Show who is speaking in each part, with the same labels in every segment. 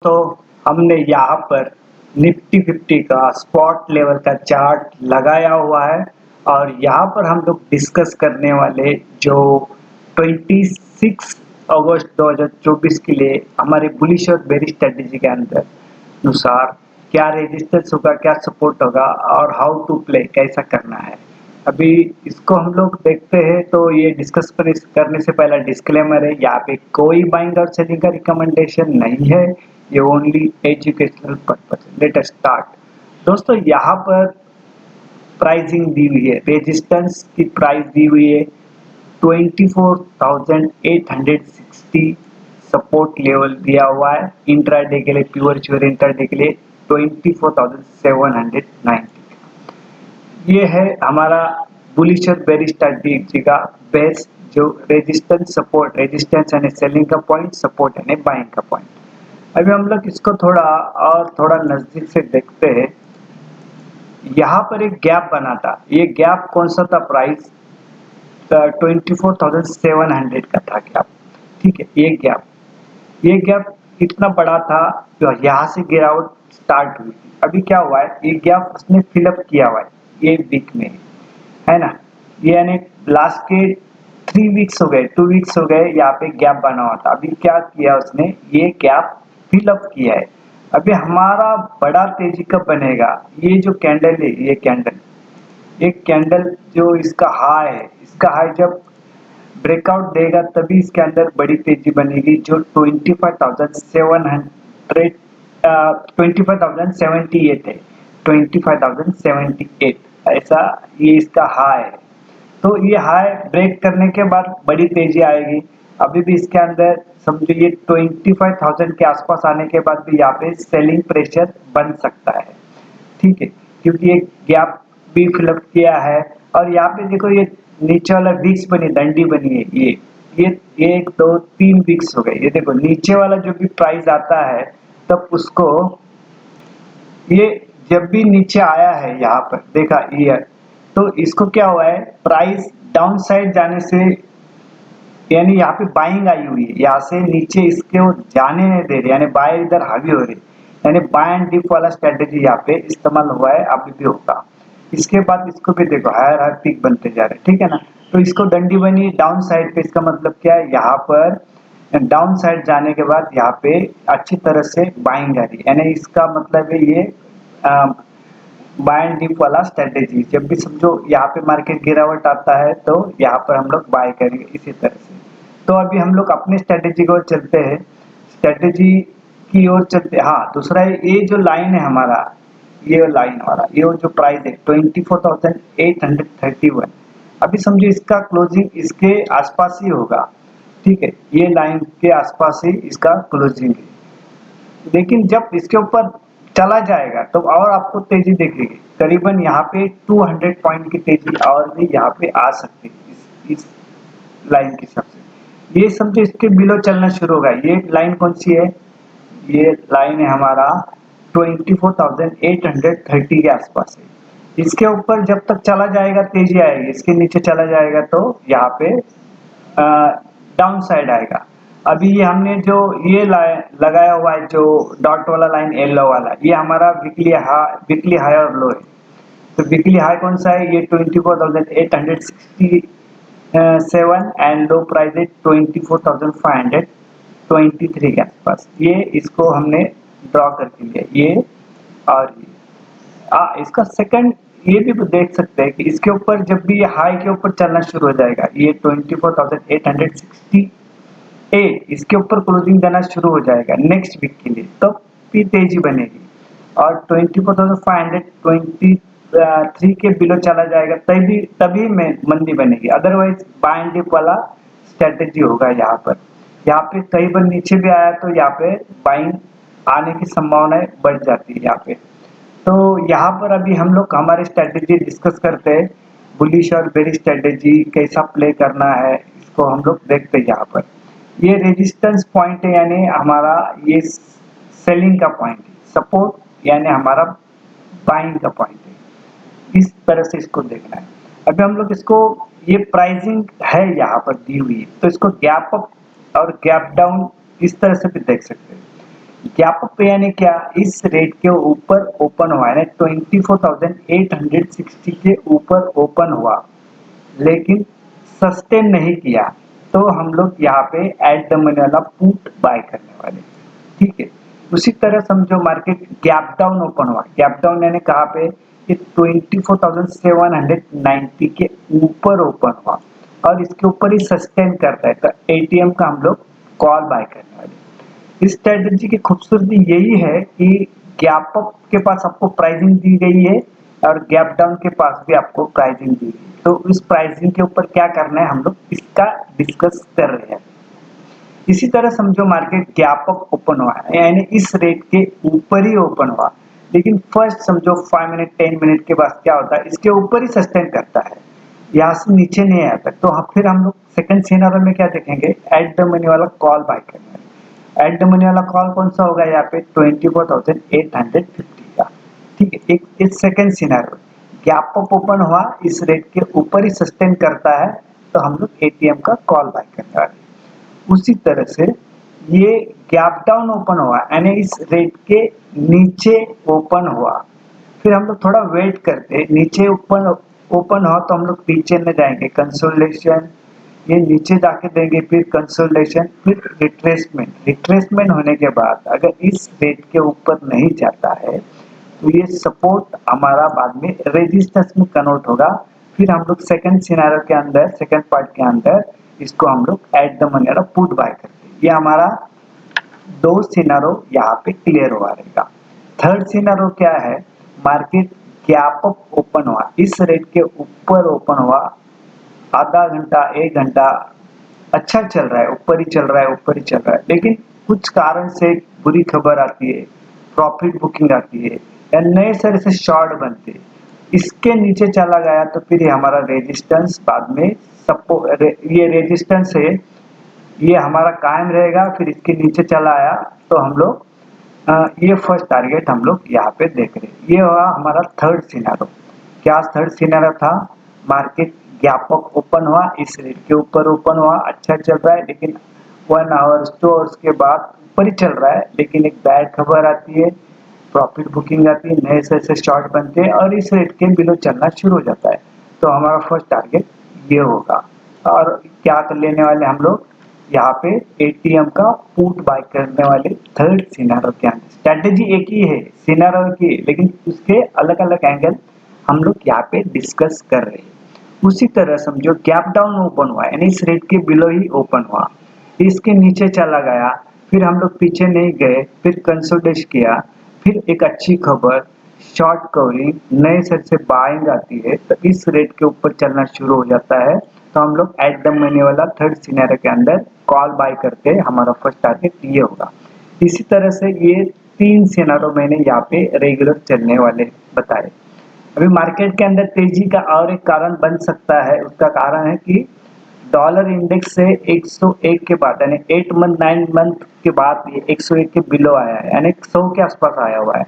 Speaker 1: तो हमने यहाँ पर निफ्टी 50 का स्पॉट लेवल का चार्ट लगाया हुआ है और यहाँ पर हम लोग डिस्कस करने वाले जो 26 अगस्त 2024 के लिए हमारे बुलिश और बेरिश स्ट्रेटेजी के अंदर अनुसार क्या रेजिस्टेंस होगा, क्या सपोर्ट होगा और हाउ टू प्ले कैसा करना है। अभी इसको हम लोग देखते हैं तो ये डिस्कस करने से पहला डिस्क्लेमर है, यहाँ पे कोई बाइंग और सेलिंग का रिकमेंडेशन नहीं है, ये only educational purpose. Let us start. दोस्तों यहाँ पर प्राइसिंग दी हुई है, रेजिस्टेंस की प्राइस दी हुई है 24,860, सपोर्ट लेवल दिया हुआ है इंट्राडे के लिए, प्योर श्योर इंट्राडे के लिए 24,790। ये है हमारा बुलिश और बेरिश स्ट्रेटजी का बेस, जो रेजिस्टेंस सपोर्ट, रेजिस्टेंस यानी सेलिंग का पॉइंट, सपोर्ट यानी बाइंग का पॉइंट। अभी हम लोग इसको थोड़ा नजदीक से देखते हैं। यहाँ पर एक गैप बना था, ये गैप कौन सा था? प्राइस 24,700 का था गैप, ठीक है। ये गैप इतना बड़ा था, जो यहाँ से गिरावट स्टार्ट हुई थी। अभी क्या हुआ है, ये गैप उसने फिलअप किया हुआ है, ये वीक में है ना, ये यानी लास्ट के 3 वीक्स हो गए, 2 वीक्स हो गए, यहाँ पे गैप बना हुआ था। अभी क्या किया उसने, ये गैप फिलअप किया है। अभी हमारा बड़ा तेजी कब बनेगा? ये जो कैंडल है, ये कैंडल जो इसका हाई है, इसका हाई जब ब्रेकआउट देगा तभी इसके अंदर बड़ी तेजी बनेगी, जो 25,078 है, 25,078 ऐसा ये इसका हाई है। तो ये हाई ब्रेक करने के बाद बड़ी तेजी आएगी। अभी भी इसके अंदर समझो ये 25,000 के आसपास आने के बाद भी यहाँ पे सेलिंग प्रेशर बन सकता है, ठीक है, क्योंकि ये गैप भी फिलअप किया है। और यहाँ पे देखो ये नीचे वाला वीक्स बनी, डंडी बनी है, ये 1 2 3 वीक्स हो गए। ये देखो नीचे वाला जो भी प्राइस आता है, तब उसको ये जब भी नीचे आया है, यहाँ पर देखा ये, तो इसको क्या हुआ है, प्राइस डाउन साइड जाने से, यानी यहाँ पे बाइंग आई हुई है, यहाँ से नीचे इसके वो जाने नहीं दे रहे, यानी बाय इधर हावी हो रही, यानी बाय एंड डिप वाला स्ट्रेटेजी यहाँ पे इस्तेमाल हुआ है, अभी भी होगा। इसके बाद इसको भी देखो हायर पीक बनते जा रहे हैं, ठीक है ना। तो इसको डंडी बनी डाउन साइड पे, इसका मतलब क्या है, यहाँ पर डाउन साइड जाने के बाद यहाँ पे अच्छी तरह से बाइंग आ रही है, यानी इसका मतलब है ये बाय एंड डिप वाला स्ट्रेटेजी। जब भी समझो यहाँ पे मार्केट गिरावट आता है तो यहाँ पर हम लोग बाय करेंगे इसी तरह से। तो अभी हम लोग अपने स्ट्रेटेजी की ओर चलते हैं, स्ट्रेटेजी की ओर चलते। हाँ, दूसरा ये जो लाइन है हमारा, ये लाइन वाला, ये जो प्राइस है 24,831, अभी समझो इसका क्लोजिंग इसके आसपास ही होगा, ठीक है, ये लाइन के आसपास ही इसका क्लोजिंग है। लेकिन जब इसके ऊपर चला जाएगा तो और आपको तेजी दिखेगी, करीबन यहाँ पे 200 पॉइंट की तेजी और भी यहाँ पे आ सकती है इस लाइन के हिसाब से। ये समझो इसके बिलो चलना शुरू होगा। ये लाइन कौन सी है, ये लाइन है हमारा 24,830 के आसपास है। इसके ऊपर जब तक चला जाएगा तेजी आएगी, इसके नीचे चला जाएगा तो यहाँ पे डाउन साइड आएगा। अभी ये हमने जो ये लगाया हुआ है, जो डॉट वाला लाइन येलो वाला, ये हमारा वीकली हाई और लो है। तो वीकली हाई कौन सा है, ये 24,867 एंड लो प्राइस है 24,523 के आसपास। ये इसको हमने ड्रॉ करके लिया, ये और ये इसका सेकंड ये भी देख सकते हैं कि इसके ऊपर जब भी ये हाई के ऊपर चलना शुरू हो जाएगा, ये 24,868 इसके ऊपर क्लोजिंग देना शुरू हो जाएगा नेक्स्ट वीक के लिए, तो भी तेजी बनेगी। और 24,523 के बिलो चला जाएगा तभी में मंदी बनेगी, अदरवाइज बाय एंड डिप वाला स्ट्रेटेजी होगा। यहाँ पे कई बार नीचे भी आया तो यहाँ पे बाइंग आने की संभावनाएं बढ़ जाती है यहाँ पे। तो यहाँ पर अभी हम लोग हमारे स्ट्रेटेजी डिस्कस करते हैं, बुलिश और बेरिश स्ट्रेटेजी कैसा प्ले करना है, इसको हम लोग देखते हैं। यहाँ पर ये रेजिस्टेंस पॉइंट है, यानी हमारा ये सेलिंग का पॉइंट है, सपोर्ट यानी हमारा बाइंग का पॉइंट है। इस तरह से इसको देखना है। अभी हम लोग इसको, ये प्राइसिंग है यहाँ पर दी हुई है, तो इसको गैप अप और गैप डाउन इस तरह से भी देख सकते हैं। गैप अप यानी क्या, इस रेट के ऊपर ओपन हुआ है, 24,860 के ऊपर ओपन हुआ लेकिन सस्टेन नहीं किया, तो हम लोग यहाँ पे एट द मनी वाला पुट बाय करने वाले, ठीक है। उसी तरह समझो मार्केट गैप डाउन ओपन हुआ, गैप डाउन यानी कहाँ पे, कि 24,790 के ऊपर ओपन हुआ और इसके ऊपर ही सस्टेन करता है, तो एटीएम का हम लोग कॉल बाय करने वाले। इस स्ट्रेटेजी की खूबसूरती यही है कि गैप अप के पास आपको प्राइसिंग दी गई है और गैप डाउन के पास भी आपको प्राइसिंग दी गई है, तो इस प्राइसिंग के ऊपर क्या करना है हम लोग इसका डिस्कस कर रहे हैं। इसी तरह समझो मार्केट गैप अप ओपन हुआ है, यानी इस रेट के ऊपर ही ओपन हुआ, लेकिन फर्स्ट समझो 5 मिनट 10 मिनट के बाद क्या होता है, इसके ऊपर ही सस्टेन करता है, यहाँ से नीचे नहीं आता, तो फिर हम लोग सेकंड सिनेरियो में क्या देखेंगे, एट द मनी वाला कॉल बाय करना है। एट द मनी वाला कॉल कौन सा होगा, यहाँ पे 24,850 का, ठीक है। एक second scenario, gap up open हुआ, इस रेट के ऊपर ही सस्टेन करता है, तो हम लोग एटीएम का कॉल बाय करने वाले। उसी तरह से ये गैप डाउन ओपन हुआ, यानी इस रेट के नीचे ओपन हुआ, फिर हम लोग थोड़ा वेट करते, नीचे ओपन ओपन हो तो हम लोग पीछे में जाएंगे, कंसोलिडेशन, ये नीचे जाके देंगे, फिर कंसोलिडेशन, फिर रिट्रेसमेंट। रिट्रेसमेंट होने के बाद अगर इस रेट के ऊपर नहीं जाता है तो ये सपोर्ट हमारा बाद में रेजिस्टेंस में कन्वर्ट होगा, फिर हम लोग सेकंड सिनेरियो के अंदर, सेकंड पार्ट के अंदर इसको हम लोग एट द मनी वाला पुट बाय करते हैं। ये हमारा दो सिनेरियो यहाँ पे क्लियर हुआ रहेगा। थर्ड सिनेरियो क्या है, मार्केट गैप अप ओपन हुआ, इस रेट के ऊपर ओपन हुआ, आधा घंटा 1 घंटा अच्छा चल रहा है, ऊपर ही चल रहा है, ऊपर ही चल रहा है, लेकिन कुछ कारण से बुरी खबर आती है, प्रॉफिट बुकिंग आती है या नए सिरे से शॉर्ट बनते, इसके नीचे चला गया तो फिर ये हमारा रेजिस्टेंस बाद में ये रेजिस्टेंस है, ये हमारा कायम रहेगा, फिर इसके नीचे चला आया तो हम लोग ये फर्स्ट टारगेट हम लोग यहाँ पे देख रहे हैं। ये हुआ हमारा थर्ड सिनेरियो। क्या थर्ड सिनेरियो था, मार्केट गैप अप ओपन हुआ, इस रेट के ऊपर ओपन हुआ, अच्छा चल रहा है, लेकिन 1 आवर 2 आवर्स के बाद ऊपर ही चल रहा है, लेकिन एक बैड खबर आती है, प्रॉफिट बुकिंग आती है, नए से शॉर्ट बनते हैं और इस रेट के बिलो चलना शुरू हो जाता है, तो हमारा फर्स्ट टारगेट ये होगा। और क्या कर लेने वाले हम लोग यहाँ पे एटीएम का पुट बाय करने वाले थर्ड सिनेरियो के अंदर। स्ट्रेटेजी एक ही है, सिनेरियो की, लेकिन उसके अलग अलग एंगल हम लोग यहाँ पे डिस्कस कर रहे हैं। उसी तरह समझो गैप डाउन ओपन हुआ, यानी इस रेट के बिलो ही ओपन हुआ, इसके नीचे चला गया, फिर हम लोग पीछे नहीं गए, फिर कंसोलिडेट किया, फिर एक अच्छी खबर, शॉर्ट कवरिंग, नए सिर से बाइंग आती है, तो इस रेट के ऊपर चलना शुरू हो जाता है, तो हम लोग एट द मनी वाला थर्ड सिनेरियो के अंदर कॉल बाय करके हमारा फर्स्ट टारगेट ये होगा। इसी तरह से ये 3 सिनेरियो मैंने यहाँ पे रेगुलर चलने वाले बताए। अभी मार्केट के अंदर तेजी का और एक कारण बन सकता है, उसका कारण है कि डॉलर इंडेक्स से 101 के बाद, यानी 8 मंथ 9 मंथ के बाद ये 101 के बिलो आया है, यानी 100 के आसपास आया हुआ है,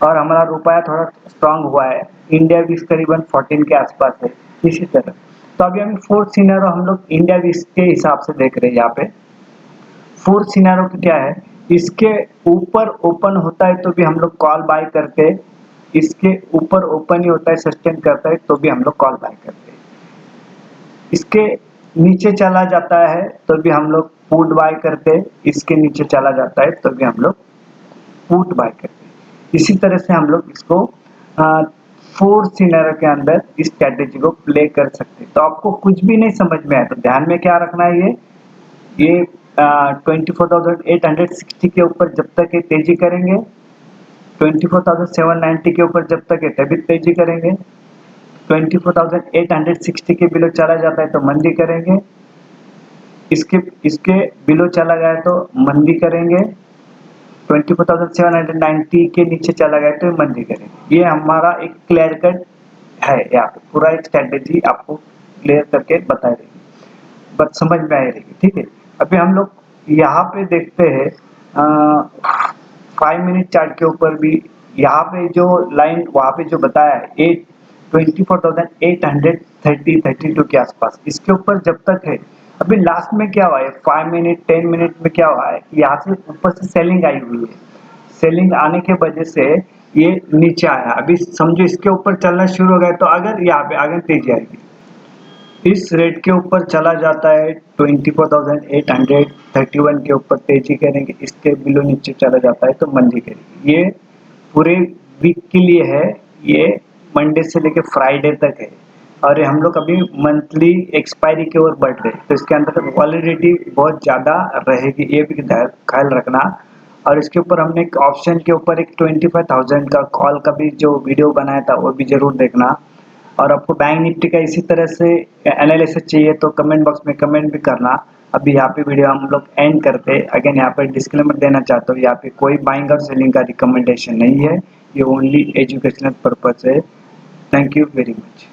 Speaker 1: और हमारा रुपया थोड़ा स्ट्रांग हुआ है, इंडिया भी करीबन 14 के आसपास है। इसी तरह तो अभी हम फोर्थ सिनेरियो हम लोग इंडिया भी के हिसाब से देख रहे हैं। यहाँ पे फोर्थ सिनेरियो क्या है, इसके ऊपर ओपन होता है तो भी हम लोग कॉल बाय करते हैं, इसके ऊपर ओपन ही होता है, सस्टेन करता है, तो भी हम लोग कॉल बाय करते हैं, इसके नीचे चला जाता है तो भी हम लोग पुट बाय करते हैं, इसके नीचे चला जाता है तो भी हम लोग पुट बाय करते हैं। इसी तरह से हम लोग इसको फोर्थ सिनेरियो के अंदर इस स्ट्रेटेजी को प्ले कर सकते हैं। तो आपको कुछ भी नहीं समझ में आया तो ध्यान में क्या रखना है, ये 24,860 के ऊपर जब तक ये तेजी करेंगे, 24,790 के ऊपर जब तक है तभी तेजी करेंगे, 24,860 के बिलो चला जाता है तो मंदी करेंगे, इसके इसके बिलो चला गया तो मंदी करेंगे, 24,790 के नीचे चला गया तो मंदी करेंगे। ये हमारा एक क्लियर कट है, यहाँ पे पूरा एक स्ट्रेटेजी आपको क्लियर करके बता देगी, बस समझ में आई रहेगी, ठीक है। अभी हम लोग यहाँ पे देखते हैं 5 मिनट चार्ट के ऊपर भी, यहाँ पे जो लाइन वहाँ पे जो बताया है 24,832 के आसपास, इसके ऊपर जब तक है, अभी लास्ट में क्या हुआ है 5 मिनट 10 मिनट में क्या हुआ है, यहाँ से ऊपर से सेलिंग आई हुई है, सेलिंग आने के वजह से ये नीचे आया। अभी समझो इसके ऊपर चलना शुरू हो गया तो अगर यहाँ पे आगे तेजी आएगी, इस रेट के ऊपर चला जाता है 24,831 के ऊपर तेजी करेंगे, इसके बिलो नीचे चला जाता है तो मंदी करेगी। ये पूरे वीक के लिए है, ये मंडे से लेके फ्राइडे तक है और हम लोग अभी मंथली एक्सपायरी की ओर बढ़ रहे हैं, तो इसके अंदर वॉलिडिटी बहुत ज़्यादा रहेगी, ये भी ख्याल रखना। और इसके ऊपर हमने एक ऑप्शन के ऊपर एक 25,000 का कॉल का भी जो वीडियो बनाया था वो भी जरूर देखना। और आपको बैंक निफ्टी का इसी तरह से एनालिसिस चाहिए तो कमेंट बॉक्स में कमेंट भी करना। अभी यहाँ पे वीडियो हम लोग एंड करते। अगेन यहाँ पे डिस्क्लेमर देना चाहता हूँ, यहाँ पे कोई बाइंग और सेलिंग का रिकमेंडेशन नहीं है, ये ओनली एजुकेशनल पर्पज है। Thank you very much.